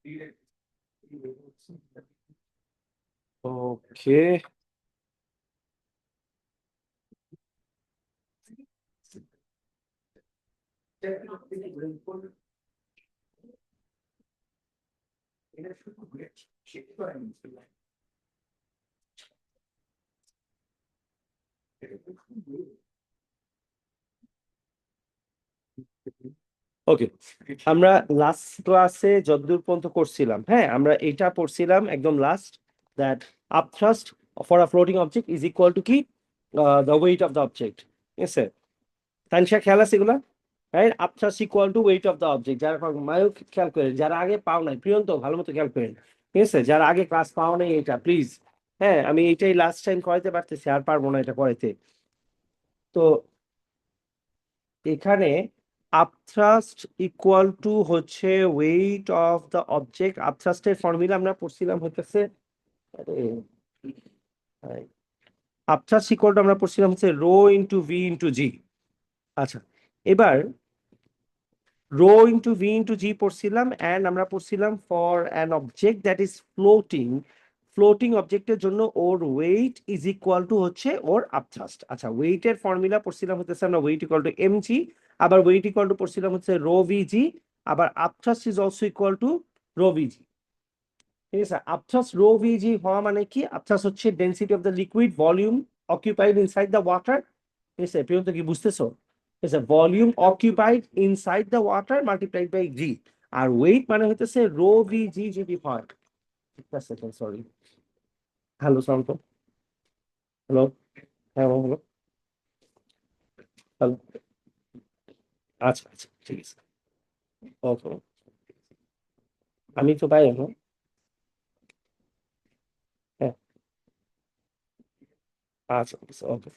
ওকে, ওকে। আমরা লাস্ট ক্লাসে যতদূর পর্যন্ত করছিলাম, হ্যাঁ, আমরা এটা পড়ছিলাম একদম last, that upthrust for a floating object is equal to কি, the weight of the object. ঠিক আছে, তানসা খেয়াল আছে এগুলা, right? Upthrust equal to weight of the object. যারা মায়ও খেয়াল করেন, যারা আগে পাও নাই, প্রিয়ন্ত ভালো মতো খেয়াল করেন। ঠিক আছে, যারা আগে ক্লাস পাও নাই এটা প্লিজ, হ্যাঁ, আমি এইটাই লাস্ট টাইম করাইতে পারতেছি, আর পারবো না এটা করাইতে। তো এখানে আপথ্রাস্ট ইকুয়াল টু হচ্ছে ওয়েট অফ দ্য অবজেক্ট। আপথ্রাস্টের ফর্মুলা আমরা পড়ছিলাম হচ্ছে, আপথ্রাস্ট ইকুয়াল টু আমরা পড়ছিলাম হচ্ছে rho into V into G. আচ্ছা, এবার rho into V into G পড়ছিলাম, অ্যান্ড আমরা পড়ছিলাম for an object that is floating, floating অবজেক্টের জন্য ওর ওয়েট ইজ ইকুয়াল টু হচ্ছে ওর আপথ্রাস্ট। আচ্ছা, ওয়েটের ফর্মুলা পড়ছিলাম হচ্ছে আমরা weight equal to M G, আবার ওয়েট ইকুয়াল টু পড়ছিলাম হচ্ছে রো ভি জি, আবার upthrust is also equal to rho V G. ঠিক আছে, আপথ্রাস্ট রো ভি জি হওয়া মানে কি, আপথ্রাস্ট হচ্ছে density of the liquid volume occupied inside the water. ঠিক আছে, প্রিয়ন্ত কি বুঝতেছো? ঠিক আছে, volume occupied inside the water multiplied by g, আর ওয়েট মানে হইতেছে রো ভি জি যদি হয়। ঠিক আছে, সরি, হ্যালো শান্ত, হ্যালো, হ্যাঁ হ্যালো, হ্যালো, আচ্ছা আচ্ছা ঠিক আছে, ওকে, আমি তো পাই এখন, হ্যাঁ, আচ্ছা ওকে,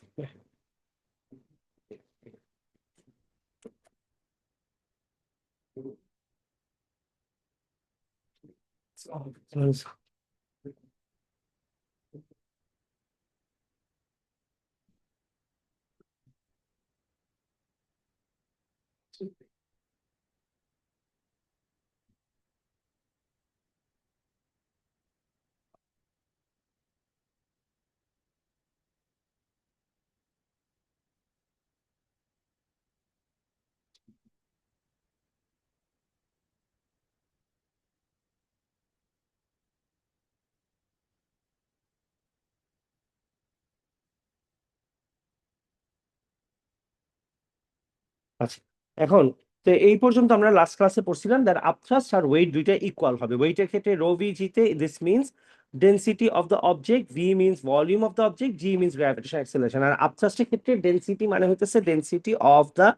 আচ্ছা। এখন তো এই পর্যন্ত আমরা লাস্ট ক্লাসে পড়ছিলাম দ্যাট আপথ্রাস্ট আর ওয়েট দুইটা ইকুয়াল হবে। ওয়েটের ক্ষেত্রে রো ভি জিতে this means density of the object, V means volume of the object, G means gravitation acceleration. আর আপথ্রাস্টের ক্ষেত্রে ডেনসিটি মানে হইতেছে density of the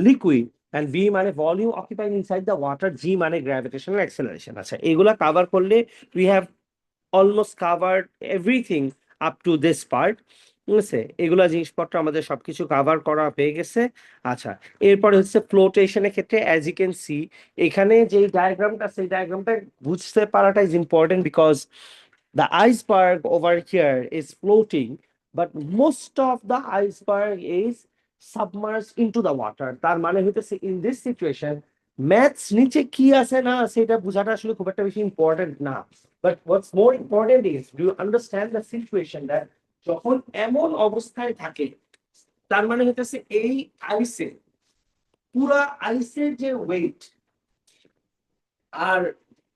liquid, and V মানে volume occupied inside the water, G মানে gravitational acceleration. আচ্ছা, এগুলা cover করলে we have almost covered everything up to this part. ঠিক আছে, এগুলা জিনিসপত্র আমাদের সবকিছু কাভার করা হয়ে গেছে। আচ্ছা, এরপরে হচ্ছে ফ্লোটেশনের ক্ষেত্রে অ্যাজ ইউ ক্যান সি, এখানে যে ডায়াগ্রামটা, সেই ডায়াগ্রামটা বুঝতে পারাটা is important, because the iceberg over here is floating, but most of the iceberg is submerged into the water. তার মানে হইতেছে in this situation ম্যাথস নিচে কি আছে না সেটা বোঝাটা আসলে খুব একটা বেশি ইম্পর্টেন্ট না, but what's more important is do you understand the situation that যখন এমন অবস্থায় থাকে, তার মানে হইতেছে এই আইসে, পুরা আইসের যে ওয়েট আর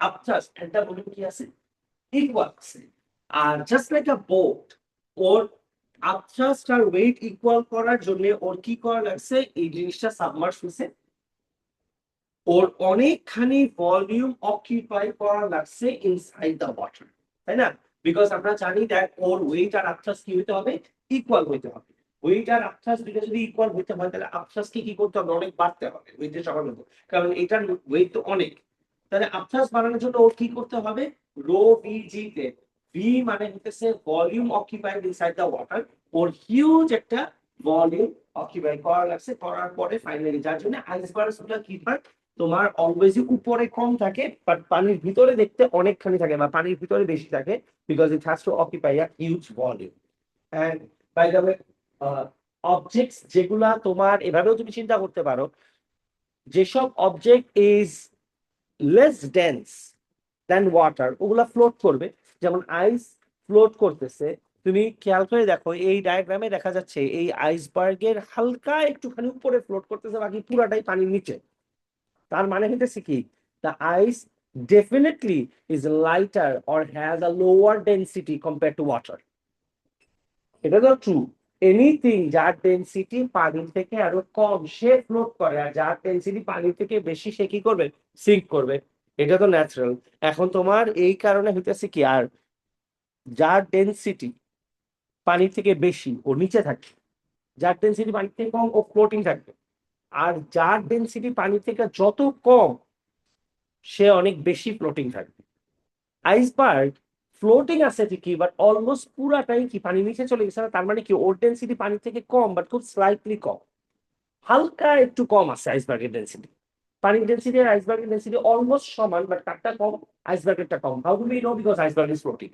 আপথাস্ট এটা বলে কি আছে, ইকুয়াল আছে। আর জাস্ট লাইক আ বোট, ওর আপথ্রাস্ট আর ওয়েট ইকুয়াল করার জন্য ওর কি করা লাগছে, এই জিনিসটা সাবমার্জ হয়েছে, ওর অনেকখানি ভলিউম অকুপাই করা লাগছে ইনসাইড দ্য ওয়াটার, তাই না? বিকজ আমরা জানি দ্যাট ওর ওয়েট আর আপথ্রাস্ট কি হতে হবে, ইকুয়াল হইতে হবে। ওয়েট আর আপথ্রাস্ট দুটো যদি ইকুয়াল হইতে হয়, তাহলে আপথ্রাস্টকে কি করতে হবে, অনেক বাড়তে হবে ওয়েটের সবার মতো, কারণ এটার ওয়েট তো অনেক। তাহলে আপথ্রাস্ট বাড়ানোর জন্য ওর কি করতে হবে, রো ভি জি তে, ভি মানে হইতেছে volume occupied inside the water, or huge একটা ভলিউম অকুপাই করা লাগছে, করার পরে ফাইনালি যার জন্য আইসবার্গস গুলো কি হয়, তোমার অলওয়েজই উপরে কম থাকে বাট পানির ভিতরে দেখতে অনেকখানি থাকে, বা পানির ভিতরে বেশি থাকে, because it has to occupy a huge volume. And by the way, objects যেগুলা তোমার এভাবেও তুমি চিন্তা করতে পারো, যেসব object is less dense, then water, ওগুলা ফ্লোট করবে। যেমন আইস ফ্লোট করতেছে, তুমি খেয়াল করে দেখো এই ডায়াগ্রামে দেখা যাচ্ছে এই আইসবার্গের হালকা একটুখানি উপরে ফ্লোট করতেছে, বাকি পুরাটাই পানির নিচে। তার মানে হইতেছে কি, the ice definitely is lighter or has a lower density compare to water. এটা তো ট্রু। এনিথিং যার ডেন্সিটি পানির থেকে আরো কম সে ফ্লোট করে, আর যার ডেন্সিটি পানির থেকে বেশি সে কি করবে, সিঙ্ক করবে। এটা তো ন্যাচারাল। এখন তোমার এই কারণে হইতেছে কি, আর যার ডেন্সিটি পানির থেকে বেশি ও নিচে থাকবে, যার ডেন্সিটি পানির থেকে কম ও ফ্লোটিং থাকবে, আর যার ডেন্সিটি পানির থেকে যত কম সে অনেক বেশি ফ্লোটিং থাকবে। আইসবার্গ ফ্লোটিং আছে ঠিকই, বাট অলমোস্ট পুরাটাই কি পানির নিচে চলে গেছে না। তার মানে কি ওর ডেন্সিটি পানির থেকে কম, বাট খুব স্লাইটলি কম, হালকা একটু কম আছে আইসবার্গের ডেন্সিটি। পানির ডেন্সিটি আর আইসবার্গের ডেন্সিটি অলমোস্ট সমান, বাট কারটা কম, আইসবার্গেরটা কম। How do we know? Because iceberg is floating.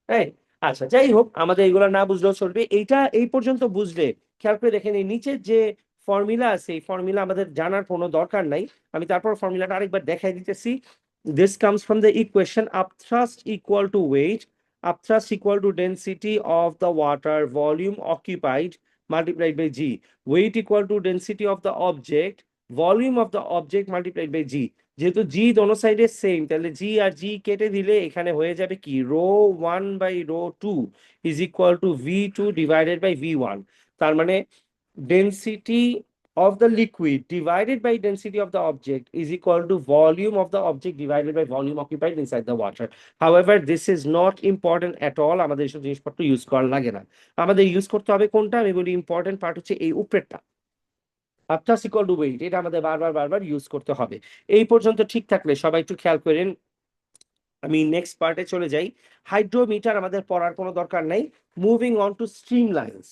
হ্যাঁ। আচ্ছা, যাই হোক, আমাদের এগুলো না বুঝলেও চলবে, এইটা এই পর্যন্ত বুঝলে খেয়াল করে দেখেন এই নিচের যে ফর্মুলা আছে এই ফর্মুলা আমাদের জানার কোনো দরকার নাই। আমি তারপর ফর্মুলাটা আরেকবার দেখাই দিতেছি। This comes from the equation upthrust equal to weight, upthrust equal to density of the water volume occupied multiplied by g, weight equal to density of the object volume of the object multiplied by g। যেহেতু জি দোনো সাইডে same, তাহলে জি আর জি কেটে দিলে এখানে হয়ে যাবে কি, rho one by rho two is equal to v two divided by v one. তার মানে density of the liquid divided by density of the object is equal to volume of the object divided by volume occupied inside the water. However, this is not important at all. আমাদের এইসব জিনিসপত্র use করা লাগে না। আমাদের use করতে হবে কোনটা, আমি বলি ইম্পর্টেন্ট পার্ট হচ্ছে এই উপরেরটা, আপটাস ইকুয়াল টু ওয়েট। এটা আমাদের বারবার বারবার ইউজ করতে হবে। এই পর্যন্ত ঠিক থাকলে সবাই একটু খেয়াল করেন। আমি নেক্সট পার্টে চলে যাই। হাইড্রোমিটার আমাদের পড়ার কোনো দরকার নাই। Moving on to streamlines.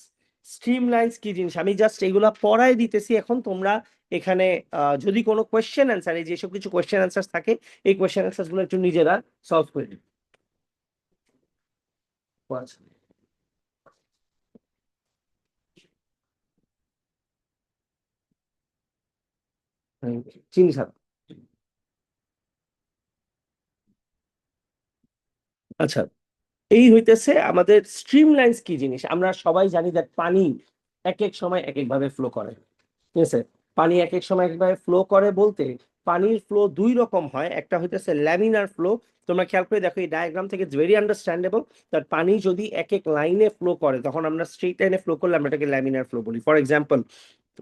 Streamlines কি জিনিস আমি জাস্ট এগুলা পড়াই দিতেছি। এখন তোমরা এখানে যদি কোনো কোয়েশ্চেন অ্যান্সার, এই যেসব কিছু কোয়েশ্চেন অ্যান্সার থাকে এই কোয়েশ্চেন অ্যান্সার গুলো একটু নিজেরা সলভ করে দিবে। আচ্ছা, চিনি ছাড়া। আচ্ছা, এই হইতেছে আমাদের স্ট্রিম লাইন্স কি জিনিস। আমরা সবাই জানি দ্যাট পানি এক এক সময় এক এক ভাবে ফ্লো করে, ঠিক আছে? পানি এক এক সময় একভাবে ফ্লো করে বলতে পানির ফ্লো দুই রকম হয়। একটা হইতেছে ল্যামিনার ফ্লো। তোমরা খেয়াল করে দেখো এই ডায়াগ্রাম থেকে ইটস ভেরি আন্ডারস্ট্যান্ডেবল দ্যাট পানি যদি এক এক লাইনে ফ্লো করে তখন আমরা স্ট্রেট লাইনে ফ্লো করলে আমরা এটাকে ল্যামিনার ফ্লো বলি। For example,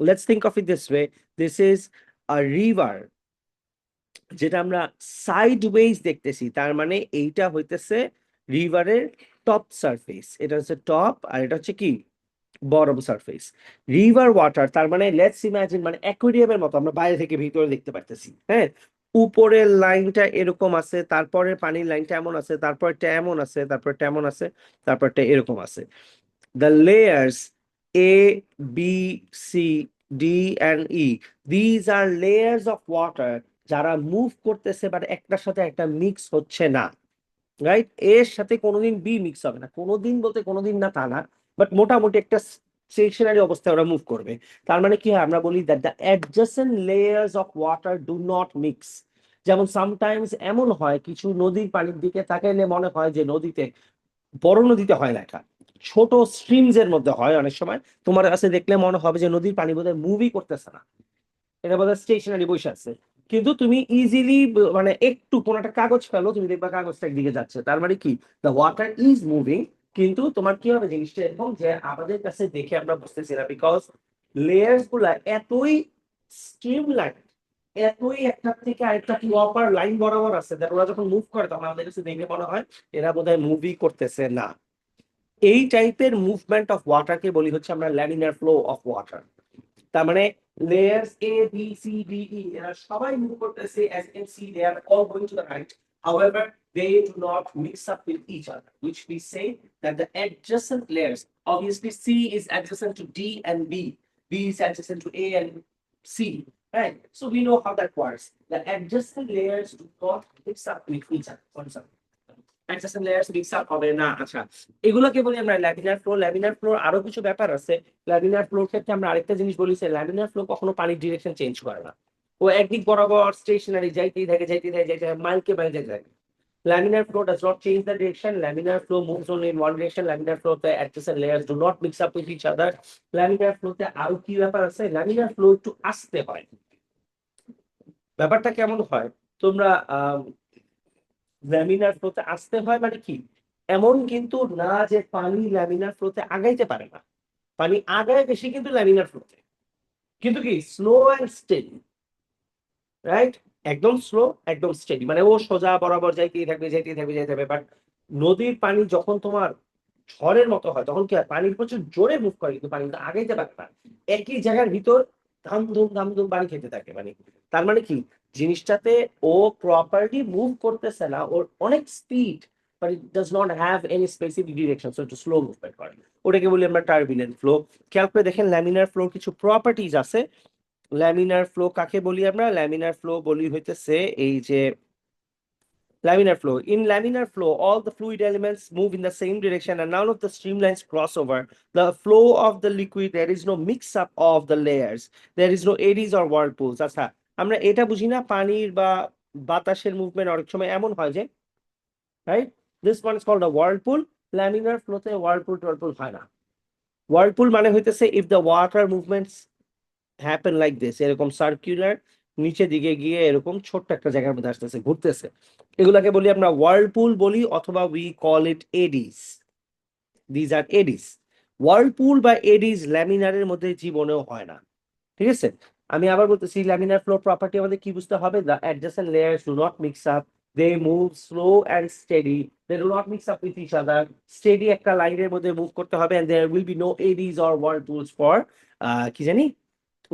let's think of it this way, this is a river, যেটা আমরা সাইড ওয়েজ দেখতেছি। তার মানে এইটা হইতেছে রিভারের টপ সারফেস, এটা হচ্ছে টপ, আর এটা হচ্ছে কি, বটম সারফেস। রিভার ওয়াটার তার মানে লেটস ইমাজিন মানে অ্যাকোয়ারিয়ামের মতো আমরা বাইরে থেকে ভিতরে দেখতে পারতেছি। হ্যাঁ, উপরের লাইনটা এরকম আছে, তারপরে পানির লাইনটা এমন আছে, তারপরটা এমন আছে, তারপরটা এমন আছে, তারপরটা এরকম আছে। The layers A, B, C, D, and E. These are layers of water যারা মুভ করতেছে বাট একটার সাথে একটা মিক্স হচ্ছে না। রাইট? এর সাথে কোনোদিন বি মিক্স হবে না, কোনোদিন বলতে কোনোদিন না তা না, বাট মোটামুটি একটা স্টেশনারি অবস্থায় ওরা মুভ করবে। তার মানে কি হয়, আমরা বলি that the adjacent layers of water do not mix. যেমন সামটাইমস এমন হয় কিছু নদীর পানির দিকে তাকাইলে মনে হয় যে নদীতে, বড় নদীতে হয় না, এটা ছোট স্ট্রিমস এর মধ্যে হয় অনেক সময়। তোমার কাছে দেখলে মনে হবে যে নদীর পানি বোধহয় মুভই করতেছে না, এটা বোধহয় স্টেশনারি বসে আছে। কিন্তু তুমি ইজিলি মানে একটু কোন একটা কাগজ ফেলো, তুমি দেখবা কাগজটা একদিকে যাচ্ছে, তার মানে কি, দ্য ওয়াটার ইজ মুভিং। কিন্তু তোমার কি হবে জিনিসটা এরকম যে আমাদের কাছে দেখে আমরা বুঝতেছি না, বিকজ লেয়ার্স গুলা এতই স্ট্রিম লাইন, এতই একটা থেকে আরেকটা প্রপার লাইন বরাবর আছে, that ওরা যখন মুভ করে তখন আমাদের কাছে দেখে মনে হয় এরা বোধহয় মুভি করতেছে না। এই টাইপের মুভমেন্ট অফ ওয়াটারকে বলি হচ্ছে আমরা ল্যামিনার ফ্লো অফ ওয়াটার। তার মানে layers A, B, C, D, E এরা সবাই মুভ করতেছে, as you can see they are all going to the right. However, they do not mix up with each other, which we say that the adjacent layers, obviously C is adjacent to D and B, B is adjacent to A and C, right? So we know how that works. The adjacent layers do not mix up with each other. Adjacent layers mix up হবে না। আচ্ছা, এগুলোকে বলি আমরা laminar flow. Laminar floor আরো কিছু ব্যাপার আছে। ল্যামিনার ফ্লোর ক্ষেত্রে আমরা আরেকটা জিনিস বলি, ল্যামিনার ফ্লো কখনো পানির ডিরেকশন চেঞ্জ করে না। ও একদিক বরাবর স্টেশনারি যাইতেই থাকে, যাইতেই থাকে, যাইতে থাকে, মাইলকে মাইল যেতে থাকে। Laminar flow does not change the direction. Laminar flow moves only in one direction. Laminar flow, the adjacent layers do not mix up with each other. Laminar flow তে আরো কি ব্যাপার আছে? Laminar flow একটু আস্তে হয়। ব্যাপারটা কেমন হয়? তোমরা ল্যামিনার ফ্লোতে আসতে হয় মানে কি, এমন কিন্তু না যে পানি ল্যামিনার ফ্লোতে আগাইতে পারে না, পানি আগায় বেশি কিন্তু ল্যামিনার ফ্লোতে, কিন্তু কি স্লো অ্যান্ড স্টেডি, রাইট? একদম স্লো, একদম স্টেডি, মানে ও সোজা বরাবর যাইতেই থাকবে যাইতেই থাকবে যাইতে থাকবে। বাট নদীর পানি যখন তোমার ঝড়ের মতো হয় তখন কি হয়, পানি প্রচুর জোরে মুভ করে কিন্তু পানি কিন্তু আগাইতে পারে না, একই জায়গার ভিতর ধাম ধুম পানি খেতে থাকে মানে। তার মানে কি, জিনিসটাতে ও প্রপারলি মুভ করতেছে না, ওর অনেক speed, but it does not have any specific direction, so একটু স্লো মুভমেন্ট করে, ওটাকে বলি আমরা টার্বুলেন্ট ফ্লো। খেয়াল করে দেখেন ল্যামিনার ফ্লোর কিছু প্রপার্টিজ আছে। ল্যামিনার ফ্লো কাকে বলি আমরা? ল্যামিনার ফ্লো বলি হইতেছে এই যে laminar flow. In laminar flow, all the fluid elements move in the same direction and none of the streamlines cross over. The flow of the liquid, there is no mix-up of the layers. There is no eddies or whirlpools. আচ্ছা, আমরা এটা বুঝি না পানির বা বাতাসের movement অনেক সময় এমন হয় যে, right? This one is called a whirlpool. Laminar flow তে whirlpool হয় না। Whirlpool মানে হইতেছে if the water movements happen like this, এরকম সার্কুলার, নিচে দিকে গিয়ে এরকম ছোট্ট একটা জায়গার মধ্যে আসতেছে, ঘুরতেছে, এগুলাকে বলি আমরা ওয়ার্লপুল বলি, অথবা we call it Aedes. These are Aedes. Whirlpool বা এডিস ল্যামিনারের মধ্যে জীবনেও হয় না, ঠিক আছে? আমি আবার বলতেছি, ল্যামিনার ফ্লো প্রপার্টি আমাদের কি বুঝতে হবে? The adjacent layers do not mix up, they move slow and steady, they do not mix up with each other, steady একটা লাইনের মধ্যে মুভ করতে হবে, and there will be no eddies or whirlpools for কি জানি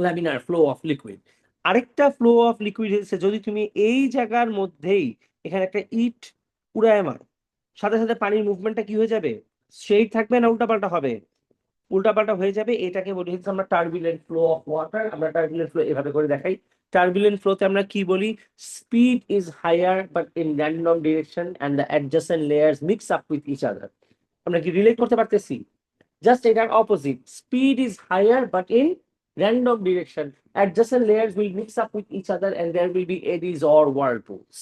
laminar flow of liquid. আরেকটা flow of liquid হচ্ছে যদি তুমি এই জায়গার মধ্যেই এখানে একটা ইট উড়ায় মারো, সাথে সাথে পানির মুভমেন্টটা কি হয়ে যাবে? সেই থাকবে না উল্টাপাল্টা হবে? উল্টাপাল্টা হয়ে যাবে। এটাকে বলি হচ্ছে আমরা টার্বুলেন্ট ফ্লো অফ ওয়াটার। আমরা টার্বুলেন্ট ফ্লো এভাবে করে দেখাই। টার্বুলেন্ট ফ্লোতে আমরা কি বলি? Speed is higher but in random direction and the adjacent layers mix up with each other. আমরা কি রিলেট করতে পারতেছি? জাস্ট এটার opposite, speed is higher but in random direction, adjacent layers will mix up with each other and there will be eddies or whirlpools.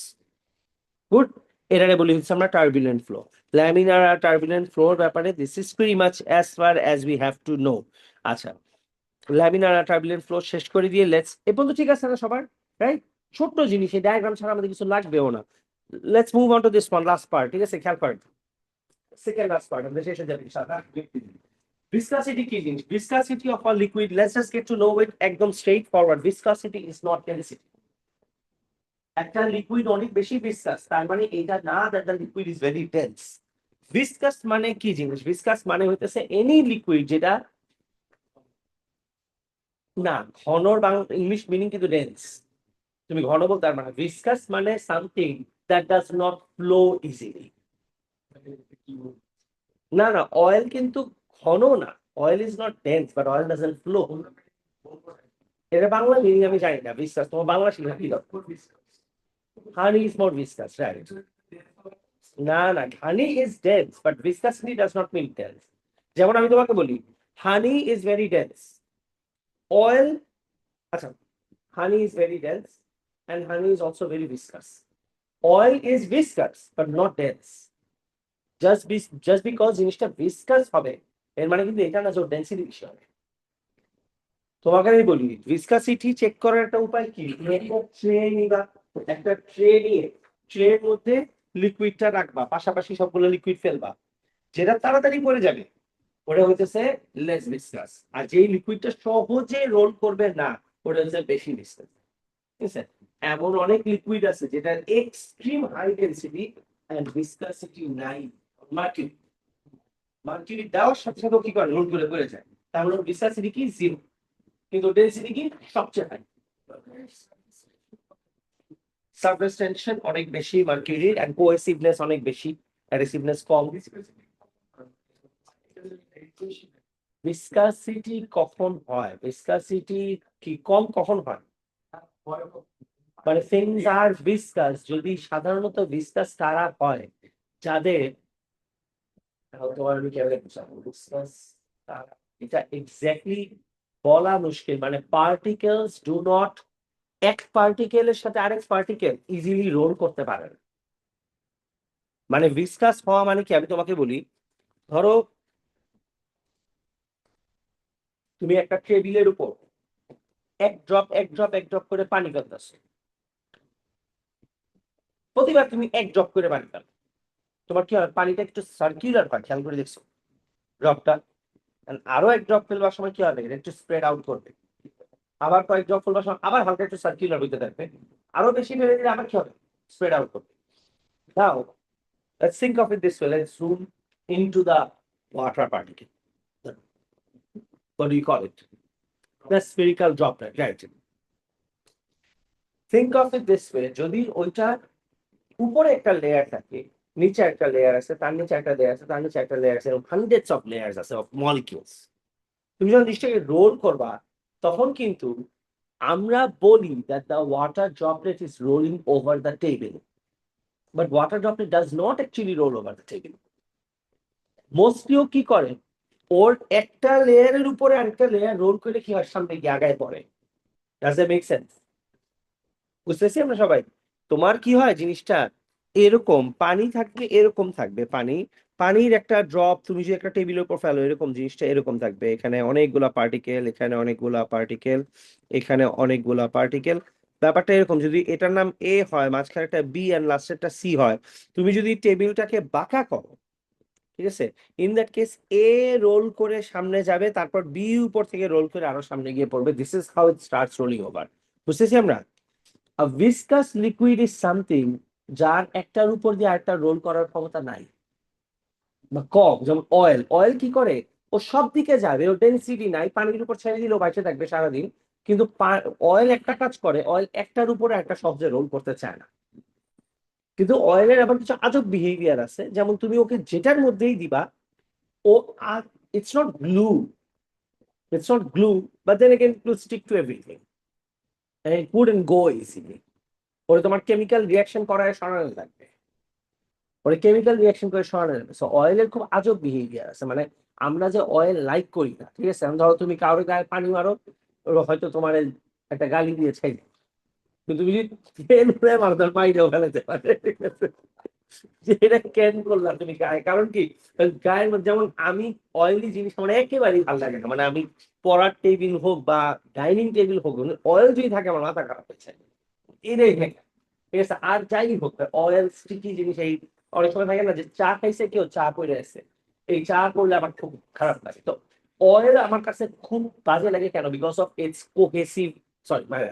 Good. এটারে বলি হচ্ছে আমরা turbulent flow. Laminar আর turbulent floor ব্যাপারে this is pretty much as far as we have to know. আচ্ছা, laminar আর turbulent flow শেষ করে দিয়ে let's, এ পর্যন্ত ঠিক আছে না সবার? রাইট, ছোট্ট জিনিস, এই ডায়াগ্রাম ছাড়া আমাদের কিছু লাগবেও না। Let's move on to this one, last part, ঠিক আছে? খেয়াল করেন, সেকেন্ড লাস্ট পার্ট আমরা শেষে যাবো ইনশাআল্লাহ। Viscosity কি জিনিস? Viscosity of a liquid, let's just get to know it একদম straight forward. Viscosity is not density. একটা লিকুইড অনেক বেশি ভিসকাস, তার মানে এটা না that the liquid is very dense. Viscous মানে কি জিনিস? ভিসকাস মানে হইতেছে এনি লিকুইড যেটা না ঘনর, বাংলা ইংলিশ মিনিং কিন্তু ডেন্স। তুমি ঘন বলতে পারবে না। ভিসকাস মানে something that does not flow easily. না না, অয়েল কিন্তু ঘন না, oil is not dense but oil doesn't flow. এটা বাংলা মিনিং আমি জানি না, বিশ্বাস তোমার বাংলা শিখা কি দরকার? Honey is more viscous, right? না না, honey is dense but viscosity does not mean dense. যেমন আমি তোমাকে বলি honey is very dense, oil, আচ্ছা, honey is very dense and honey is also very viscous. Oil is viscous but not dense. Just because জিনিসটা viscous হবে এর মানে কিন্তু এটা না যে ডেন্সিটি বেশি হবে। তোমাকে আমি বলি ভিসকাসিটি চেক করার একটা উপায় কি? একটা ট্রে নিবা, একটা ট্রে নিয়ে ট্রের মধ্যে লিকুইডটা রাখবা, পাশাপাশি সবগুলো লিকুইড ফেলবা, যেটা তাড়াতাড়ি পড়ে যাবে ওটা হইতেছে লেস ভিসকাস, আর যেই লিকুইডটা সহজে রোল করবে না ওটা হচ্ছে বেশি ভিসকাস, ঠিক আছে? এমন অনেক লিকুইড আছে যেটার এক্সট্রিম হাই ডেনসিটি এন্ড ভিসকাসিটি নাই। মার্কিউরি, মার্কিউরি দেওয়ার সাথে সাথে কি করে রোল করে পড়ে যায়, তার মানে ভিসকাসিটি কি জিরো, কিন্তু ডেনসিটি কি সবচেয়ে হাই। সারফেস টেনশন অনেক বেশি মার্কিউরির, এন্ড কোহেসিভনেস অনেক বেশি, অ্যাডহেসিভনেস কম। ভিসকাসিটি কখন হয়? ভিসকাসিটি কি কম কখন হয়? মানে থিংস আর ভিসকাস, যদি সাধারণত ভিসকাস কারা হয়? যাদের তোমার আমি কেমন বুঝাবো ভিসকাস, এটা এক্স্যাক্টলি বলা মুশকিল, মানে পার্টিকেলস ডু নট, এক পার্টিকেলের সাথে আরেক পার্টিকেল ইজিলি রোল করতে পারে না। মানে ভিসকাস হওয়া মানে কি, আমি তোমাকে বলি, ধরো তুমি একটা টেবিলের উপর এক ড্রপ করে পানি ফেলতেছো, প্রতিবার তুমি এক ড্রপ করে পানি ফেলো, তোমার কি হয়, পানিটা একটু সার্কুলার হয়, খেয়াল করে দেখছো ড্রপটা। আরো এক ড্রপ ফেলবার সময় কি হবে, এটা একটু স্প্রেড আউট করবে, আবার কয়েক ড্রপ ফেলবার সময় আবার হালকা একটু সার্কুলার হইতে থাকবে, আরো বেশি ফেলে দিলে আবার কি হবে, স্প্রেড আউট করবে। নাও let's think of it this way, let's zoom into the water particle, what do you call it, the spherical droplet, right? Think of it this way, যদি ওইটা উপরে একটা লেয়ার থাকে, নিচে একটা লেয়ার আছে, তার নিচে একটা লেয়ার আছে, তার নিচে একটা লেয়ার আছে, হান্ড্রেডস অফ লেয়ার্স আছে অফ মলিকিউলস, তুমি যখন জিনিসটাকে রোল করবা, তখন কিন্তু আমরা বলি that the water droplet is rolling over the table, but water droplet does not actually roll over the table. মোস্টলিও কি করে, ওর একটা লেয়ারের উপরে আরেকটা লেয়ার রোল করে কি হয়, সামনে গিয়ে আগায় পড়ে। Does that make sense? বুঝতেছি আমরা সবাই? তোমার কি হয় জিনিসটা এরকম, পানি থাকবে এরকম থাকবে, পানির একটা ড্রপ তুমি যদি একটা টেবিলের উপর ফেলো, এরকম জিনিসটা এরকম থাকবে, এখানে অনেকগুলা পার্টিকেল, এখানে অনেকগুলা পার্টিকেল, এখানে অনেকগুলা পার্টিকেল। ব্যাপারটা এরকম, যদি এটার নাম এ হয়, মাঝখানে একটা বি আর লাস্টেরটা সি হয়, তুমি যদি টেবিলটাকে বাঁকা করো, ঠিক আছে, ইন দ্যাট কেস এ রোল করে সামনে যাবে, তারপর বি উপর থেকে রোল করে আরো সামনে গিয়ে পড়বে, this is how it starts rolling over. বুঝতেছি আমরা? A viscous liquid is something যার একটার উপর দিয়ে আরেকটা রোল করার ক্ষমতা নাই বা কম, যেমন অয়েল। অয়েল কি করে, ও সব দিকে যাবে, ও ডেন্সিটি নাই, পানির উপর ছেড়ে দিলেও বাইচে থাকবে সারাদিন, কিন্তু অয়েল একটা কাজ করে, অয়েল একটার উপরে একটা সহজে রোল করতে চায় না। কিন্তু অয়েলের আবার কিছু আজব বিহেভিয়ার আছে, যেমন তুমি ওকে যেটার মধ্যেই দিবা, ও আর it's not glue, it's not glue, but then again it will stick to everything and it wouldn't go easily. ওরে তোমার কেমিক্যাল রিঅ্যাকশন করায় সরানো লাগবে, ওরে কেমিক্যাল রিঅ্যাকশন করে সরানো যাবে। সো অয়েলের খুব আজব বিহেভিয়ার আছে, মানে আমরা যে অয়েল লাইক করি না, ঠিক আছে, ধরো তুমি কারোর গায়ে পানি মারো, ওরা হয়তো তোমার একটা গালি দিয়ে ছেড়ে, কিন্তু তুমি যদি তেল করে মারো, তার পানিটাও ফেলাতে পারে, ঠিক আছে, যে এটা কেন করলাম তুমি গায়ে, কারণ কি, গায়ের মধ্যে, যেমন আমি অয়েলি জিনিস আমার একেবারেই ভালো লাগে না, মানে আমি পড়ার টেবিল হোক বা ডাইনিং টেবিল হোক, অয়েল যদি থাকে আমার মাথা খারাপ হয়েছে, এটাই থাকে, ঠিক আছে। আর যাই হোক, অয়েল স্টিকি জিনিস, এই অনেক সময় থাকে না যে চা খাইছে কেউ, চা পড়ে আছে, এই চা পড়লে আমার খুব খারাপ লাগে। তো অয়েল আমার কাছে খুব বাজে লাগে, কেন, because of its cohesive, sorry মানে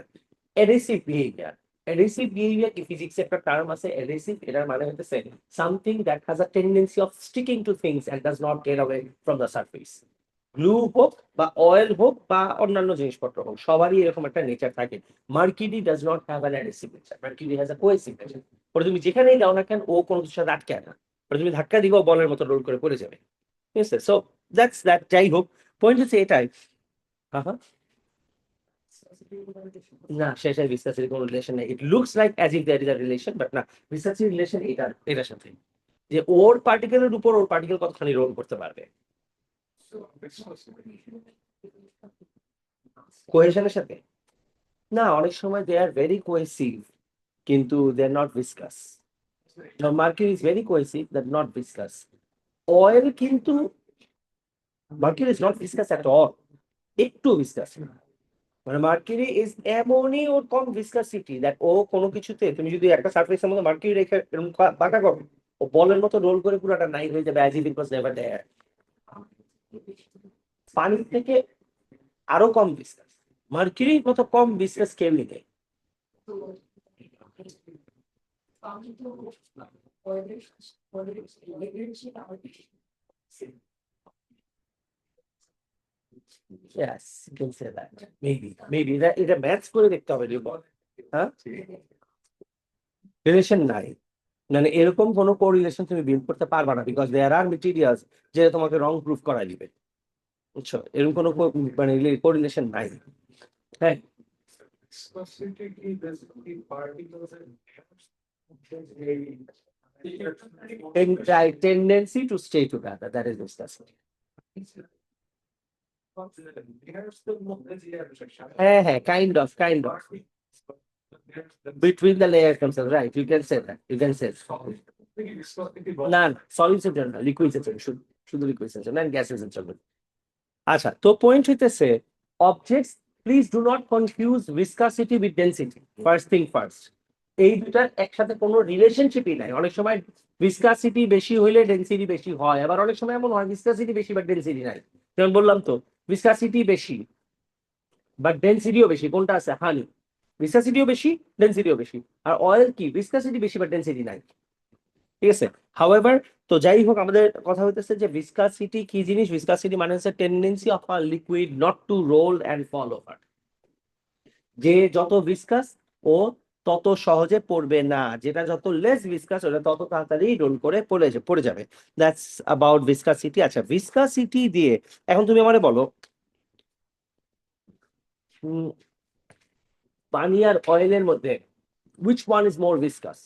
এডহেসিভ বিহেভিয়ার। এডহেসিভ বিহেভিয়ার কি, ফিজিক্সে একটা টার্ম আছে এডহেসিভ, এটার মানে হচ্ছে something that has a tendency of sticking to things and does not get away from the surface. Glue হোক বা অয়েল হোক বা অন্যান্য জিনিসপত্র হোক, সবারই এরকম একটা নেচার থাকে। Mercury does not have an adhesive nature, mercury has a cohesive nature. ওটা তুমি যেখানেই যাও না কেন, ও কোনো কিছুর সাথে আটকায় না, ওটা তুমি ধাক্কা দিবা, বলের মতো রোল করে পড়ে যাবে, ঠিক আছে। সো দ্যাটস দ্যাট, যাই হোক, পয়েন্ট হচ্ছে এটাই। হ্যাঁ হ্যাঁ, না শেষের ভিসকাসিটির কোনো রিলেশন নেই, it looks like as if there is a relation, but না, ভিসকাসিটির রিলেশন এটার সাথে, যে ওর পার্টিকেলের উপর ওর পার্টিকেল কতখানি রোল করতে পারবে কোহেশনের সাথে। না, অনেক সময় দে আর ভেরি কোহেসিভ, কিন্তু they are not viscous. Mercury is very cohesive, that not viscous. Oil কিন্তু, mercury is not viscous at all, একটু ভিসকাস, মানে মার্কিউরি ইজ এমনই ওর কম ভিসকাসিটি দ্যাট ও কোনো কিছুতে, তুমি যদি একটা সারফেসের মধ্যে মার্কিউরি রেখে এরকম বাঁকা করো, ও বলের মতো রোল করে পুরোটা নাই হয়ে যাবে, as if it was never there. পানির থেকে আরো কম ভিসকাস, মার্কিউরির মতো কম ভিসকাস কেউই নেই। Yes, you can say that. Maybe এটা ম্যাথস করে দেখতে হবে রিপোর্ট। হ্যাঁ, রিলেশন নাই, মানে এরকম কোনো কোরিলেশন তুমি বিল্ড করতে পারবা না, বিকজ দেয়ার আর মেটেরিয়ালস যে তোমাকে রং প্রুফ করা দিবে, বুঝছো, এরকম কোনো মানে কোরিলেশন নাই। হ্যাঁ, tendency to stay together, that is discussed. হ্যাঁ হ্যাঁ, kind of between the layers themselves, right? You can say that. You can say that. না সলিডস এর জন্য লিকুইডস এর জন্য শুধু শুধু লিকুইডস এর জন্য গ্যাসেস এর জন্য। আচ্ছা, তো পয়েন্ট হইতেছে objects, please do not confuse viscosity with density. First thing first, এই দুটার একসাথে কোনো রিলেশনশিপই নাই। অনেক সময় ভিসকাসিটি বেশি হইলে ডেনসিটি বেশি হয়, আবার অনেক সময় এমন হয় ভিসকাসিটি বেশি বাট ডেনসিটি নাই। যেমন বললাম তো, ভিসকাসিটি বেশি বাট ডেনসিটিও বেশি, কোনটা আছে? হানি, ভিসকাসিটিও বেশি ডেনসিটিও বেশি। আর অয়েল কি, ভিসকাসিটি বেশি বাট ডেনসিটি নাই। ঠিক আছে, হাউএভার, তো যাই হোক, আমাদের কথা হইতেছে যে ভিসকাসিটি কি জিনিস। ভিসকাসিটি মানে হচ্ছে tendency of a liquid not to roll and fall over. যে যত ভিসকাস ও তত সহজে পড়বে না, যেটা যত লেস ভিসকাস ওটা তত তাড়াতাড়ি রোল করে পড়ে যাবে। That's about viscosity. আচ্ছা, ভিসকাসিটি দিয়ে এখন তুমি আমারে বলো, উম, পানি আর অয়েলের মধ্যে which one is more viscous?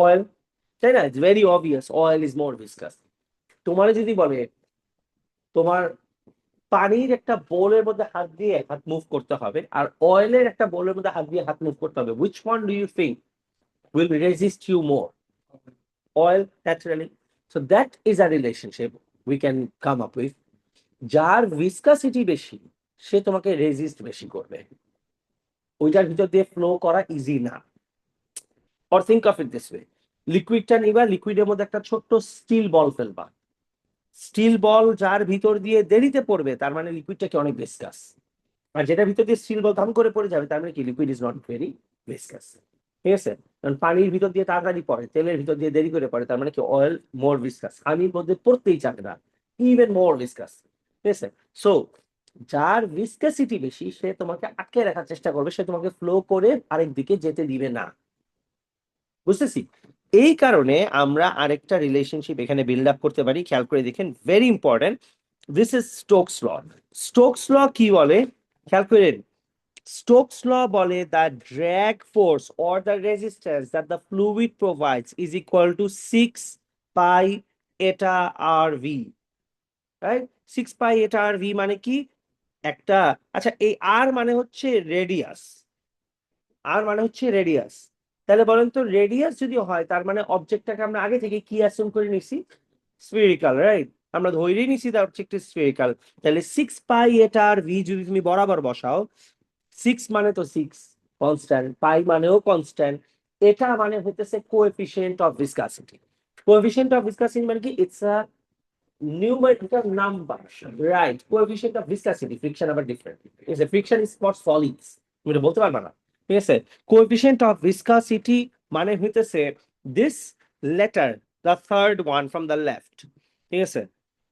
Oil, তাই না? It's very obvious, oil is more viscous. তোমার যদি বলে তোমার পানির একটা বোলের মধ্যে হাত দিয়ে হাত মুভ করতে হবে, আর অয়েলের একটা বোলের মধ্যে হাত দিয়ে হাত মুভ করতে হবে, which one do you think will resist you more? Oil, naturally. So that is a relationship we can come up with. যার ভিসকাসিটি বেশি সে তোমাকে রেজিস্ট বেশি করবে, ওইটার ভিতর দিয়ে ফ্লো করা ইজি না। Or think of it this way, লিকুইডটা নিবা, লিকুইডের মধ্যে একটা ছোট্ট স্টিল বল ফেলবা, স্টিল বল যার ভিতর দিয়ে দেরিতে পড়বে তার মানে লিকুইডটা কি অনেক ভিসকাস। আর যেটা ভিতর দিয়ে স্টিল বল ধাম করে পড়ে যাবে তার মানে কি liquid is not very viscous. ঠিক আছে, কারণ পানির ভিতর দিয়ে তাড়াতাড়ি পড়ে, তেলের ভিতর দিয়ে দেরি করে পড়ে, তার মানে কি অয়েল মোর ভিসকাস। পানির মধ্যে পড়তেই চাবে না, ইভেন মোর ভিসকাস। ঠিক আছে, সো যার ভিসকাসিটি বেশি সে তোমাকে আটকে রাখার চেষ্টা করবে, সে তোমাকে ফ্লো করে আরেক দিকে যেতে দিবে না। বুঝতেছি, এই কারণে আমরা আরেকটা রিলেশনশিপ এখানে বিল্ড আপ করতে পারি। খেয়াল করে দেখেন, very important, this is Stokes law. Stokes law কি বলে খেয়াল করেন, Stokes law বলে the drag force or the resistance that the fluid provides is equal to 6 pi eta RV, right? 6 pi eta RV মানে কি একটা, আচ্ছা এই আর মানে হচ্ছে রেডিয়াস, আর মানে হচ্ছে রেডিয়াস। তাহলে বলেন তো, রেডিয়াস যদি হয় তার মানে অবজেক্টটাকে আমরা আগে থেকে কি অ্যাসিউম করে নিছি? Spherical, right? আমরা ধরেই নিছি দ্য অবজেক্ট ইজ স্ফেরিক্যাল। তাহলে 6 পাই এটা আর ভি যদি তুমি বরাবর বসাও, 6 মানে তো 6 কনস্ট্যান্ট, পাই মানেও কনস্ট্যান্ট, এটা মানে হইতেছে কোএফিসিয়েন্ট অফ ভিসকাসিটি। কোএফিসিয়েন্ট অফ ভিসকাসিটি মানে কি? It's a numerical number, right? Coefficient of viscosity, friction আবার different, ঠিক আছে? friction is for solids, তুমি এটা বলতে পারবা না। ঠিক আছে, coefficient of viscosity মানে হইতেছে this letter, the third one from the left, ঠিক আছে,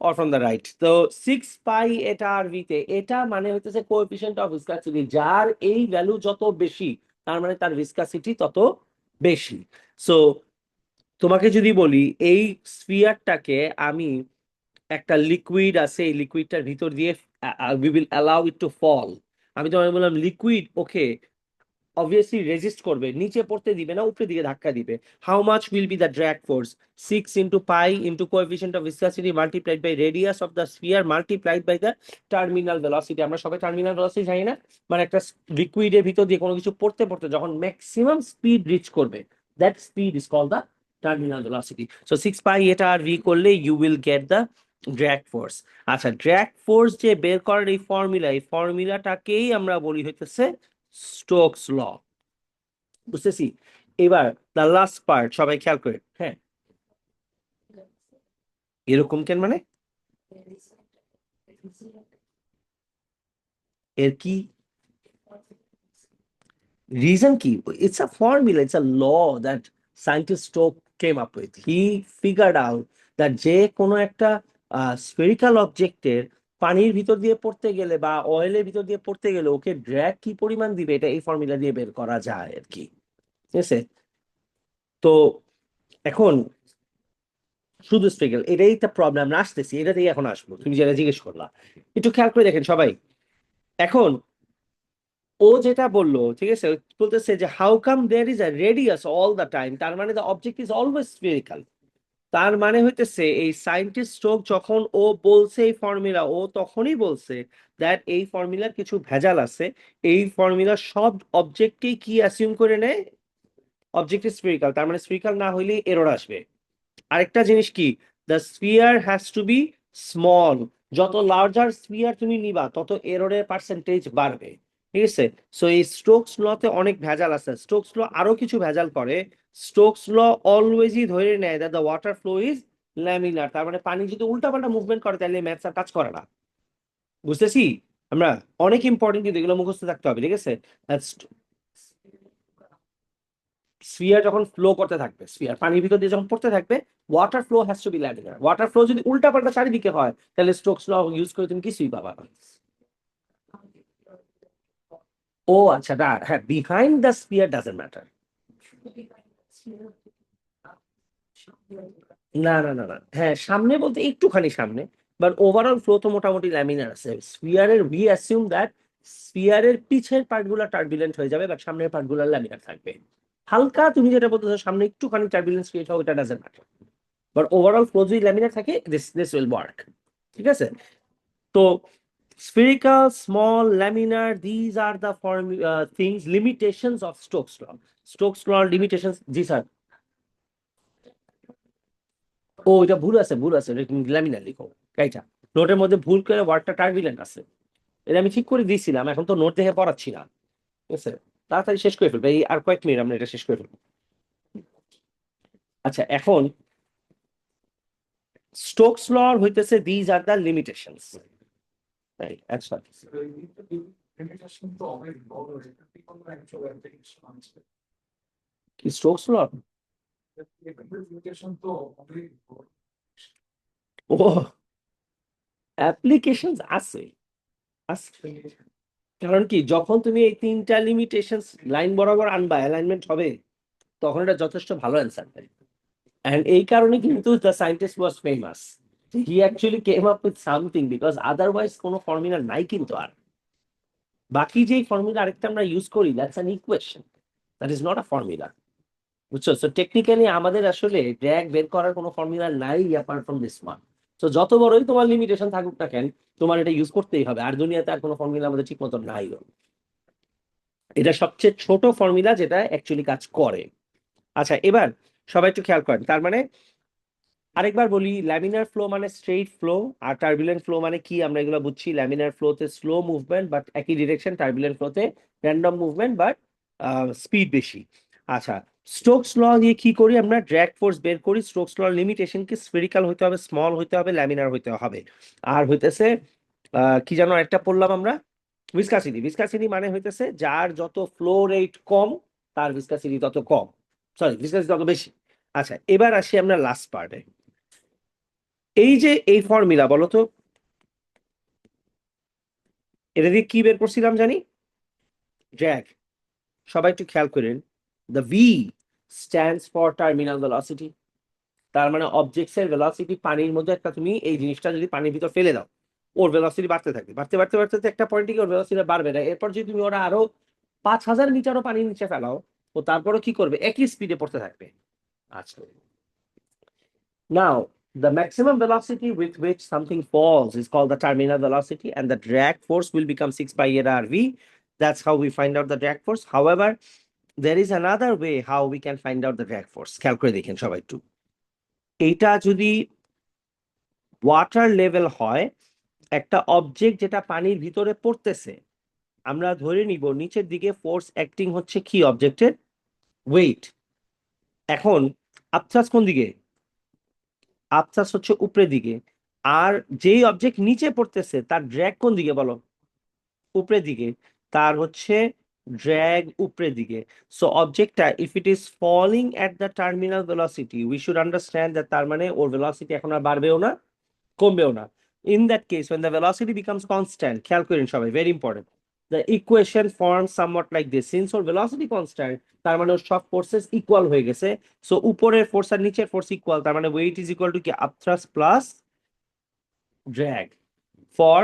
or from the right। তো 6 পাই এটা আর ভি তে এটা মানে হইতেছে coefficient of viscosity, যার এই ভ্যালু যত বেশি তার মানে তার viscosity তত বেশি। সো তোমাকে যদি বলি এই স্ফিয়ারটাকে আমি, একটা লিকুইড আছে, এই লিকুইডটার ভিতর দিয়ে we will allow it to fall, আমি তোমাকে বললাম লিকুইড ওকে অবভিয়াসলি রেজিস্ট করবে, নিচে পড়তে দিবে না, উপরের দিকে ধাক্কা দিবে। How much will be the drag force? 6 into pi into coefficient of viscosity multiplied by radius of the sphere multiplied by the terminal velocity. আমরা সবাই টার্মিনাল ভেলোসিটি জানি না? মানে একটা লিকুইডের ভিতর দিয়ে কোনো কিছু পড়তে পড়তে যখন ম্যাক্সিমাম স্পিড রিচ করবে, that speed is called the terminal velocity. So 6 pi এটা আর ভি করলে you will get the drag force. আচ্ছা, ড্র্যাগ ফোর্স যে বের করার এই ফর্মুলা, এই ফর্মুলাটাকেই আমরা বলি হইতেছে স্টোকস ল। বুঝতেছি, এবার দ্য লাস্ট পার্ট সবাই খেয়াল করে, হ্যাঁ। এরকম কেন মানে? এর কি রিজন কি? It's a formula, it's a law that scientist Stoke came up with. He figured out that যে কোনো একটা স্ফেরিক্যাল অবজেক্টের পানির ভিতর দিয়ে পড়তে গেলে বা অয়েলের ভিতর দিয়ে পড়তে গেলে ওকে ড্র্যাগ কি পরিমাণ দিবে, এটা এই ফর্মুলা দিয়ে বের করা যায় আর কি। ঠিক আছে, তো এখন শুধু স্পেগেল এটাই তো প্রবলেম, আমরা আসতেছি এটাতেই এখন আসবো, তুমি যেটা জিজ্ঞেস করলা। একটু খেয়াল করে দেখেন সবাই, এখন ও যেটা বললো, ঠিক আছে, বলতেছে যে how come there is a radius all the time, তার মানে the object is always spherical. তার মানে হইতেছে এই সায়েন্টিস্ট স্টোক যখন ও বলছে এই ফর্মুলা, ও তখনই বলছে দ্যাট এই ফর্মুলার কিছু ভেজাল আছে। এই ফর্মুলা সব অবজেক্টকেই কি অ্যাসিউম করে নেয়? অবজেক্ট ইজ স্ফেরিক্যাল, তার মানে স্ফেরিক্যাল না হইলে এরর আসবে। আরেকটা জিনিস কি, the sphere has to be small, যত লার্জার স্ফিয়ার তুমি নিবা তত এররের পার্সেন্টেজ বাড়বে, ঠিক আছে। সো এই স্টোকস লতে অনেক ভেজাল আছে, স্টোকস ল আরো কিছু ভেজাল করে। স্টোকস ল অলওয়েজই ধরে নেয় that the water flow is laminar, তার মানে পানি যদি উল্টাপাল্টা মুভমেন্ট করে তাহলে ম্যাথস আর কাজ করে না, বুঝতেছি আমরা। অনেক ইম্পর্টেন্ট কিন্তু এগুলো মুখস্থ থাকতে হবে, ঠিক আছে। স্ফিয়ার যখন ফ্লো করতে থাকবে, স্ফিয়ার পানির ভিতর দিয়ে যখন পড়তে থাকবে, water flow has to be laminar. Water flow যদি উল্টা পাল্টা চারিদিকে হয় তাহলে স্টোকস ল ইউজ করে তুমি কিছুই পাবা না। ও আচ্ছা, না হ্যাঁ, behind the sphere doesn't matter. না না না না, হ্যাঁ সামনে বলতে একটুখানি সামনে, বাট ওভারঅল ফ্লো তো মোটামুটি ল্যামিনার আছে। স্ফিয়ারের উই অ্যাসিউম দ্যাট স্ফিয়ারের পিছের পার্টগুলো টার্বুলেন্ট হয়ে যাবে, বাট সামনের পার্টগুলো ল্যামিনার থাকবে। হালকা তুমি যেটা বলতেছো সামনে একটুখানি টার্বুলেন্স ক্রিয়েট হবে, এটা doesn't matter, but overall flow যদি ল্যামিনার থাকে দিস উইল ওয়ার্ক, ঠিক আছে। তো spherical, small, laminar, these are the things, limitations of Stokes law. Stokes law limitations, G sir. ও এটা ভুল আছে, ভুল আছে, ল্যামিনার লিখো এইটা, নোটের মধ্যে ভুল করে ওয়ার্ডটা টার্বুলেন্ট আছে, এটা আমি ঠিক করে দিয়েছিলাম, এখন তো নোট দেখে পড়াচ্ছি না, ঠিক আছে। তাড়াতাড়ি শেষ করে ফেলবে, এই আর কয়েক মিনিট আমরা এটা শেষ করে ফেলবো। আচ্ছা এখন স্টোকস ল হইতেছে দিজ আর দ্য লিমিটেশনস, আচ্ছা কি স্টোকস ল, ও অ্যাপ্লিকেশন আছে, আছে। কারণ কি যখন তুমি এই তিনটা লিমিটেশন লাইন বরাবর আনবা, অ্যালাইনমেন্ট হবে, তখন এটা যথেষ্ট ভালো অ্যান্সার দেয়। এন্ড এই কারণে কিন্তু the scientist was famous, he actually came up with something, because otherwise কোনো ফর্মুলা নাই কিন্তু আর। বাকি যে ফর্মুলা আরেকটা আমরা ইউজ করি, that's an equation, that is not a formula, বুঝছো। সো টেকনিক্যালি আমাদের আসলে ড্র্যাগ বের করার কোনো ফর্মুলা নাই অ্যাপার্ট ফ্রম দিস ওয়ান। তো যত বড়ই তোমার লিমিটেশন থাকুক না কেন, তোমার এটা ইউজ করতেই হবে, আর দুনিয়াতে আর কোনো ফর্মুলা আমাদের ঠিক মতো নাই। এটা সবচেয়ে ছোট ফর্মুলা যেটা অ্যাকচুয়ালি কাজ করে। আচ্ছা এবার সবাই একটু খেয়াল করেন, তার মানে আরেকবার বলি, laminar flow means straight flow, আর টার্বুলেন্ট ফ্লো মানে কি আমরা এগুলো বুঝছি। ল্যামিনার ফ্লোতে স্লো মুভমেন্ট বাট একই ডিরেকশন, টার্বুলেন্ট ফ্লোতে র্যান্ডম মুভমেন্ট বাট স্পিড বেশি। আচ্ছা স্টোকস ল দিয়ে কি করি আমরা, ড্র্যাগ ফোর্স বের করি। স্টোকস ল লিমিটেশন কি, স্ফেরিক্যাল হইতে হবে, স্মল হইতে হবে, ল্যামিনার হইতে হবে, আর হইতেছে কি জানো একটা পড়লাম আমরা, ভিসকাসিটি। ভিসকাসিটি মানে হইতেছে যার যত ফ্লো রেট কম তার ভিসকাসিটি তত কম, সরি ভিসকাসিটি তত বেশি। আচ্ছা এবার আসি আমরা লাস্ট পার্টে, এই যে এই ফর্মুলা বলো তো, এটা দিয়ে কি বের করছিলাম জানি, ড্র্যাগ। সবাই একটু খেয়াল করেন, the V stands for terminal velocity, তার মানে অবজেক্টস এর ভেলোসিটি পানির মধ্যে একটা, তুমি এই জিনিসটা যদি পানির ভিতর ফেলে দাও, ওর ভেলোসিটি বাড়তে থাকবে, বাড়তে বাড়তে বাড়তে একটা পয়েন্টে কি ওর ভেলোসিটি বাড়বে না। এরপর যদি তুমি ওরা আরো 5000 মিটারও পানির নিচে ফেলাও, ও তারপরও কি করবে, একই স্পিডে পড়তে থাকবে। আচ্ছা now the maximum velocity with which something falls is called the terminal velocity, and the drag force will become 6 pi r v. That's how we find out the drag force. However, there is another way how we can find out the drag force. খেয়াল করে দেখেন সবাই একটু, এইটা যদি water level হয়, একটা object যেটা পানির ভিতরে পড়তেছে, আমরা ধরে নিব নিচের দিকে ফোর্স অ্যাক্টিং হচ্ছে কি অবজেক্টের, ওয়েট। এখন আবছাস কোন দিকে, আবছাস হচ্ছে উপরের দিকে, আর যেই অবজেক্ট নিচে পড়তেছে তার ড্র্যাগ কোন দিকে বলো, উপরের দিকে, তার হচ্ছে ড্র্যাগ উপরের দিকে। সো অবজেক্টটা if it is falling at the terminal velocity, we should understand that, তার মানে ওর ভেলোসিটি এখন আর বাড়বেও না কমবেও না। In that case when the velocity becomes constant, খেয়াল করেন সবাই, very important, the equation forms somewhat like this. Since or velocity constant, তার মানে ওর সব ফোর্সেস ইকুয়াল হয়ে গেছে। সো উপরের ফোর্স আর নিচের ফোর্স ইকুয়াল, তার মানে ওয়েট ইজ ইকুয়াল টু কি, upthrust plus drag for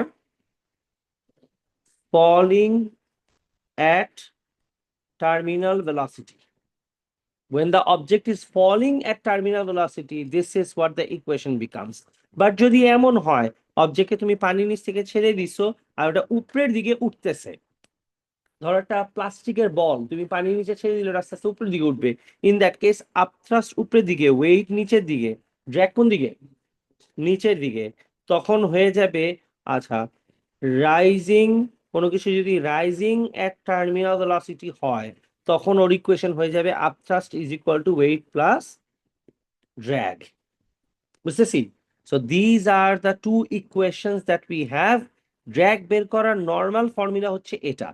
falling at terminal velocity. When the object is falling at terminal velocity, this is what the equation becomes. But যদি এমন হয় অবজেক্টকে তুমি পানির নিচ থেকে ছেড়ে দিছো আর ওটা উপরের দিকে উঠতেছে, ধরো একটা প্লাস্টিকের বল তুমি পানির নিচে ছেড়ে দিলে আস্তে আস্তে উপরের দিকে উঠবে। ইন দ্যাট কেস আপথ্রাস্ট উপরের দিকে, ওয়েট নিচের দিকে, ড্র্যাগ কোন দিকে, নিচের দিকে। তখন হয়ে যাবে, আচ্ছা, রাইজিং, কোনো কিছু যদি রাইজিং এট টার্মিনাল ভেলোসিটি হয়, তখন ওর ইকুয়েশন হয়ে যাবে upthrust is equal to weight plus drag. বুঝতেছি? So these are the two equations that we have. Drag বের করার নর্মাল ফর্মুলা হচ্ছে এটা।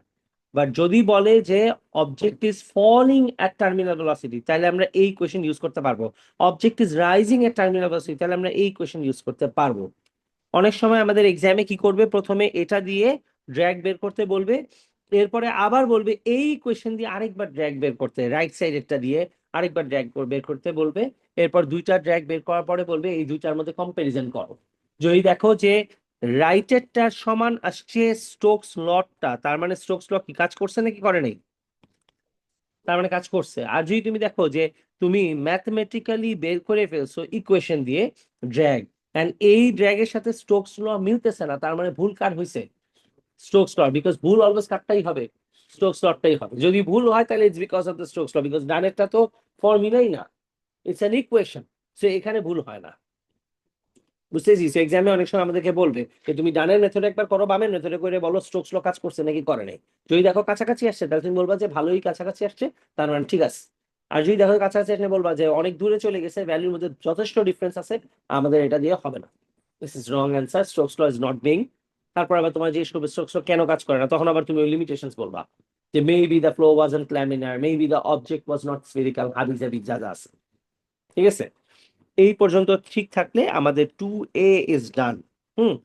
বাট যদি বলে যে object is falling at terminal velocity, তাহলে আমরা এই কোয়েশন ইউজ করতে পারবো। Object is rising at terminal velocity, তাহলে আমরা এই কোয়েশন ইউজ করতে পারবো। অনেক সময় আমাদের এক্সামে কি করবে, প্রথমে এটা দিয়ে ড্র্যাগ বের করতে বলবে, এরপরে আবার বলবে এই কোয়েশ্চেন দিয়ে আরেকবার ড্র্যাগ বের করতে, রাইট সাইডেরটা দিয়ে আরেকবার ড্র্যাগ বের করতে বলবে। এরপর দুইটা ড্র্যাগ বের করার পরে বলবে এই দুইটার মধ্যে কম্পারিজন করো। যদি দেখো যে রাইটেরটার সমান আসছে স্টোকস লটা, তার মানে স্টোকস ল কি কাজ করছে নাকি করে নাই? তার মানে কাজ করছে। আর যদি তুমি দেখো যে তুমি ম্যাথমেটিক্যালি বের করে ফেলছো ইকুয়েশন দিয়ে ড্র্যাগ, এন্ড এই ড্র্যাগের সাথে স্টোকস ল মিলতেছে না, তার মানে ভুল কার হয়েছে? Stokes law. বিকজ ভুল অলওয়েজ কারটাই হবে? স্টোকস লটাই হবে। যদি ভুল হয় তাহলে it's because of the Stokes law, because ডানেরটা তো ফর্মুলাই না, ইটস অ্যান ইকুয়েশন। সো এখানে ভুল হয় না। বুঝতেছি? এক্সামে অনেক সময় আমাদেরকে বলবে যে তুমি ডানের মেথডে একবার করো, বামের মেথডে করে বলো স্টোকস ল কাজ করছে নাকি করে নাই। যদি দেখো কাছাকাছি আসছে তাহলে তুমি বলবা যে ভালোই কাছাকাছি আসছে, তার মানে ঠিক আছে। আর যদি দেখো কাছাকাছি আসলে বলবা যে অনেক দূরে চলে গেছে, ভ্যালুর মধ্যে যথেষ্ট ডিফারেন্স আছে, আমাদের এটা দিয়ে হবে না। This is wrong answer, Stokes law is not being. তারপর আবার তোমার জিজ্ঞেস করবে স্টোকস ল কেন কাজ করে না, তখন আবার তুমি ওই লিমিটেশনস বলবা যে maybe the flow wasn't laminar, maybe the object was not spherical, হাবি জাবি যা যা আছে। ঠিক আছে? এই পর্যন্ত ঠিক থাকলে আমাদের 2A is done. Hmm,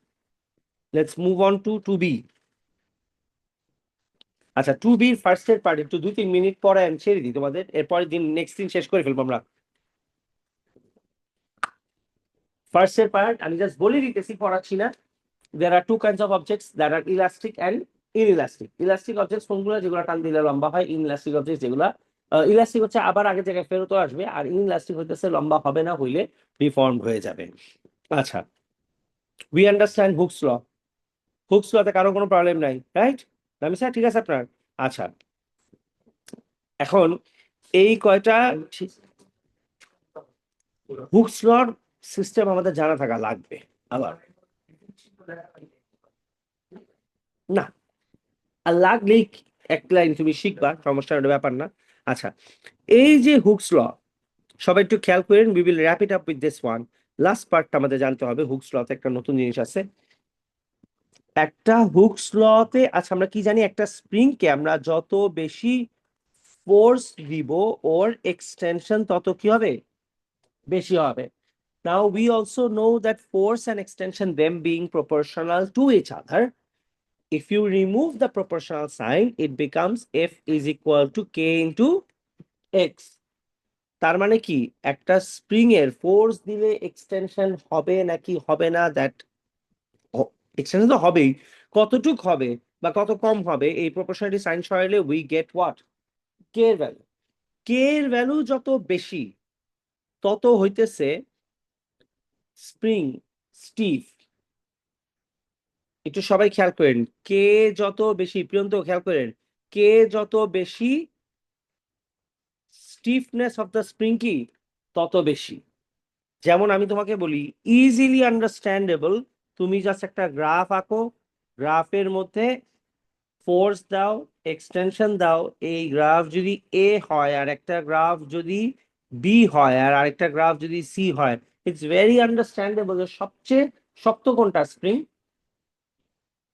let's move on to 2B। আচ্ছা, 2B ফার্স্টের পার্ট একটু 2-3 মিনিট পরে আমি ছেড়ে দিই তোমাদের, এরপরের দিন নেক্সট দিন শেষ করে ফেলবো আমরা। ফার্স্টের পার্ট আমি জাস্ট বলে দিতেছি, পড়াচ্ছি না। there are two kinds of objects that are elastic and inelastic. Elastic objects কোনগুলো, যেগুলো টান দিলে লম্বা হয়। inelastic objects যেগুলা, ইলাস্টিক হচ্ছে আবার আগের জায়গায় ফেরত আসবে, আর ইনইলাস্টিক হইতেছে লম্বা হবে না, হইলে ডিফর্মড হয়ে যাবে। আচ্ছা, we understand Hooke's law. Hooke's লতে কারো কোনো প্রবলেম নাই, রাইট? আমি স্যার ঠিক আছে আপনার। আচ্ছা, এখন এই কয়টা হুকস লর সিস্টেম আমাদের জানা থাকা লাগবে। আবার না, আর লাগলেই এক লাইন তুমি শিখবা, সমস্যার ব্যাপার না। আচ্ছা, এই যে হুকস ল, সবাই একটু খেয়াল করেন, we will wrap it up with this one. Last পার্টটা আমাদের জানতে হবে। হুকস লতে একটা নতুন জিনিস আছে, একটা হুকস লতে। আচ্ছা, আমরা কি জানি, একটা স্প্রিং কে আমরা যত বেশি ফোর্স দিব, ওর এক্সটেনশন তত কি হবে, বেশি হবে। Now we also know that force and extension, them being proportional to each other, if you remove the proportional sign, it becomes F is equal to K into X. তার মানে কি, একটা স্প্রিং এর ফোর্স দিলে extension হবে নাকি হবে না, দ্যাট এক্সটেনশন তো হবেই, কতটুক হবে বা কত কম হবে, এই প্রপোর্শনালিটি সাইন সরাইলে উই গেট হোয়াট, কে এর ভ্যালু। কে এর ভ্যালু যত বেশি, তত হইতেছে স্প্রিং স্টিফ। একটু সবাই খেয়াল করেন, কে যত বেশি, প্রিয়ন্ত খেয়াল করেন, কে যত বেশি, স্টিফনেস অফ দ্য স্প্রিং কি তত বেশি। যেমন আমি তোমাকে বলি, ইজিলি আন্ডারস্ট্যান্ডেবল, তুমি জাস্ট একটা গ্রাফ আঁকো, গ্রাফের মধ্যে ফোর্স দাও, এক্সটেনশন দাও। এই গ্রাফ যদি এ হয়, আর একটা গ্রাফ যদি বি হয়, আর আরেকটা গ্রাফ যদি সি হয়, ইটস ভেরি আন্ডারস্ট্যান্ডেবল যে সবচেয়ে শক্ত কোনটা, স্প্রিং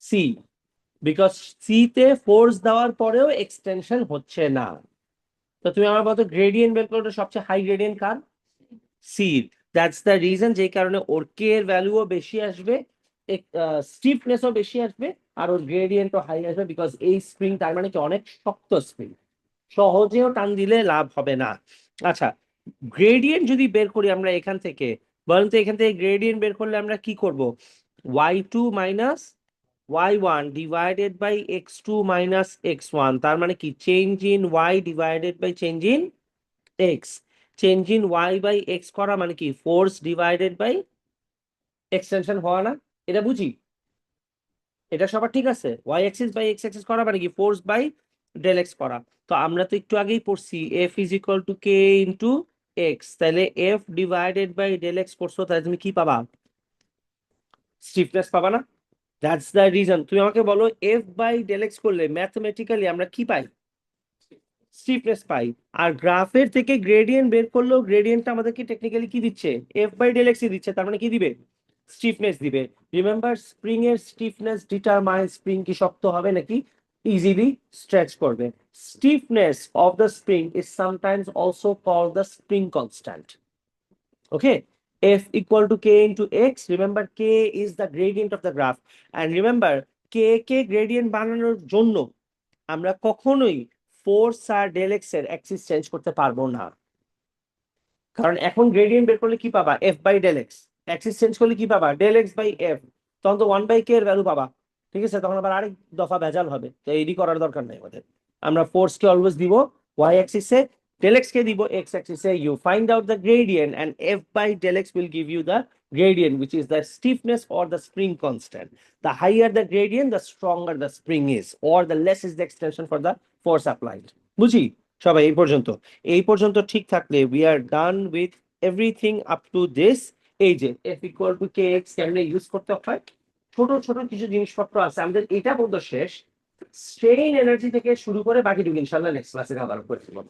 সি। বিকজ সি তে ফোর্স দেওয়ার পরেও এক্সটেনশন হচ্ছে না। তো তুমি আমার বলতো গ্রেডিয়েন্ট বের করলে সবচেয়ে হাই গ্রেডিয়েন্ট কার, সি। দ্যাটস দ্য রিজন যে কারণে ওর কে এর ভ্যালুও বেশি আসবে, স্টিফনেসও বেশি আসবে, আর ওর গ্রেডিয়েন্টও হাই আসবে, বিকজ এই স্প্রিং তার মানে কি অনেক শক্ত স্প্রিং, সহজেও টান দিলে লাভ হবে না। আচ্ছা, গ্রেডিয়েন্ট যদি বের করি আমরা এখান থেকে, বলেন তো এখান থেকে গ্রেডিয়েন্ট বের করলে আমরা কি করব, y2 minus y1 divided by x2 minus x1, তার মানে কি change in y divided by change in x। Change in y by x করা মানে কি ফোর্স ডিভাইডেড বাই এক্সটেনশন হওয়া না, এটা বুঝি? এটা সবার ঠিক আছে? y axis by x axis করা মানে কি ফোর্স বাই ডেল এক্স করা। তো আমরা তো একটু আগেই পড়ছি F is equal to K into X, তাহলে F divided by del X করছো, তাহলে তুমি কি পাবা? স্টিফনেস পাবা না? That's the reason. তুমি আমাকে বলো এফ বাই ডেল এক্স করলে ম্যাথমেটিক্যালি আমরা কি পাই? স্টিফনেস পাই। আর গ্রাফের থেকে গ্রেডিয়েন্ট বের করলেও গ্রেডিয়েন্টটা আমাদেরকে টেকনিক্যালি কি দিচ্ছে? এফ বাই ডেল এক্স দিচ্ছে, তার মানে কি দিবে? স্টিফনেস দিবে। রিমেম্বার, স্প্রিং এর স্টিফনেস ডিটারমাইন স্প্রিং কি শক্ত হবে নাকি ইজিলি স্ট্রেচ করবে। Stiffness of the spring is sometimes also called the spring constant. Okay, f equal to k into x, remember k is the gradient of the graph, and remember k K gradient বানানোর জন্য আমরা কখনোই force আর del x এর Axis change করতে পারবো না, কারণ এখন গ্রেডিয়েন্ট বের করলে কি পাবা? F by del x. Axis change করলে কি পাবা? Del x by F. তখন তো ওয়ান বাই কে এর ভ্যালু পাবা। ঠিক আছে, তখন আবার আরেক দফা ভেজাল হবে, তো এইডি করার দরকার নেই আমাদের। আমরা ফোর্স কে অলওয়েজ দিব ওয়াই অ্যাক্সিসে, ডেল এক্স কে দিব এক্স অ্যাক্সিসে। You find out the gradient and F by del X will give you the gradient which is the stiffness or the spring constant. The higher the gradient, the stronger the spring is, or the less is the extension for the force applied. বুঝি সবাই এই পর্যন্ত? এই পর্যন্ত ঠিক থাকলে we are done with everything up to this. এই যে F equal to K x কেমনে ইউজ করতে হয়, ছোট ছোট কিছু জিনিসপত্র আছে আমাদের, এটা পর্যন্ত শেষ। স্ট্রেইন এনার্জি থেকে শুরু করে বাকিটুকু ইনশাল্লাহ নেক্সট ক্লাসে কভার করে দেবো।